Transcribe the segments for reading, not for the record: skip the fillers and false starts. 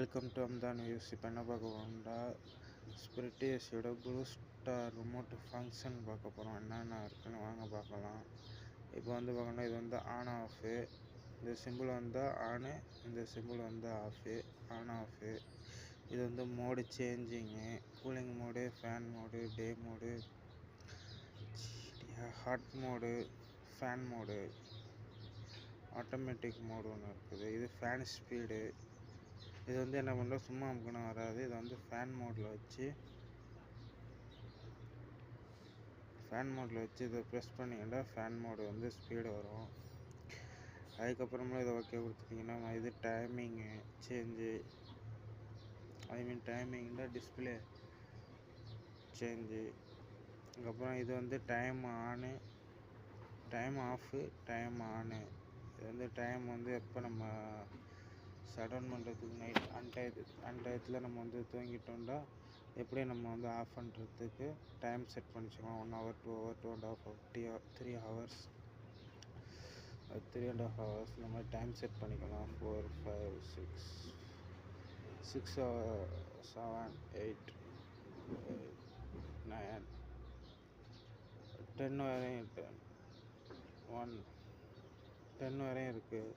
Welcome to அம்தான் news. இப்போ என்ன பார்க்க போகிறோம்னா ஸ்பிரிட்டிஎஸோட ப்ளூ ஸ்டார் ரிமோட் ஃபங்க்ஷன் பார்க்க போகிறோம். என்னென்ன இருக்குன்னு வாங்க பார்க்கலாம். இப்போ வந்து பார்க்கணும், இது வந்து ஆன் ஆஃபு, இந்த சிம்பிள் வந்து ஆனு, இந்த சிம்பிள் வந்து ஆஃபு, ஆன் ஆஃபு. இது வந்து mode changing, cooling mode, fan mode, day mode, hot mode, fan mode, automatic mode ஒன்று இருக்குது. இது ஃபேன் ஸ்பீடு. இது வந்து என்ன பண்ணுறோம், சும்மா அமுக்கணும் வராது. இதை வந்து ஃபேன் மோடில் வச்சு இதை ப்ரெஸ் பண்ணிங்கன்னா ஃபேன் மோடு வந்து ஸ்பீடு வரும். அதுக்கப்புறமா இதை ஓகே கொடுத்துட்டிங்கன்னா இது டைமிங்கு சேஞ்சு, டைமிங்கில் டிஸ்பிளே சேஞ்சு. அதுக்கப்புறம் இது வந்து டைம் ஆனு, டைம் ஆஃபு, டைம் ஆனு. இது வந்து டைம் வந்து எப்போ நம்ம ஷட்டவுன் பண்ணுறதுக்கு நைட் அன்டயத்தில் நம்ம வந்து தூங்கிட்டோம்னா எப்படி நம்ம வந்து ஆஃப் பண்ணுறதுக்கு time set பண்ணிச்சுக்கலாம். 1 hour 2 hour 2.5 hour 3 hours 3.5 hours இந்த மாதிரி டைம் செட் பண்ணிக்கலாம். 4 5 6 7 8 9 10 வரையும் 10 வரையும் இருக்குது.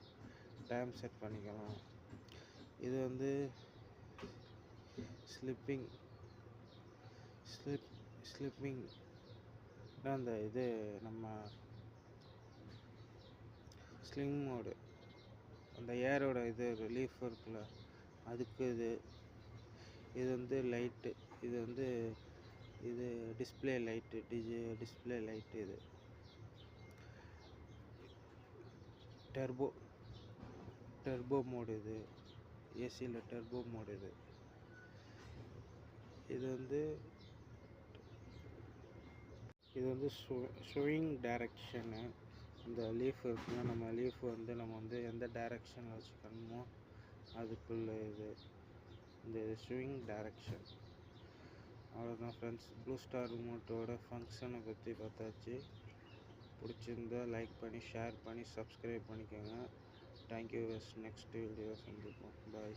டைம் செட் பண்ணிக்கலாம். இது வந்து ஸ்லிப்பிங் அந்த இது நம்ம ஸ்லிங் மோடு, அந்த ஏரோட இது ரிலீஃப் இருக்குல்ல, அதுக்கு இது வந்து லைட்டு, இது வந்து இது டிஸ்பிளே லைட்டு, டிஸ்பிளே லைட்டு. இது டர்போ மோடு, இது ஏசியில் டர்போ மோடு. இது வந்து ஸ்விங் டைரக்ஷனு. இந்த லீஃப் இருக்குன்னா நம்ம லீஃப் வந்து நம்ம வந்து எந்த டைரக்ஷனில் வச்சுக்கணுமோ அதுக்குள்ள இந்த ஸ்விங் டைரக்ஷன். அவ்வளோதான் ஃப்ரெண்ட்ஸ், ப்ளூ ஸ்டார் ரிமோட்டோட ஃபங்க்ஷனை பற்றி பார்த்தாச்சு. பிடிச்சிருந்தா லைக் பண்ணி ஷேர் பண்ணி சப்ஸ்கிரைப் பண்ணிக்கோங்க. தேங்க்யூ. நெக்ஸ்ட் வீடியோ சந்திப்போம். பாய்.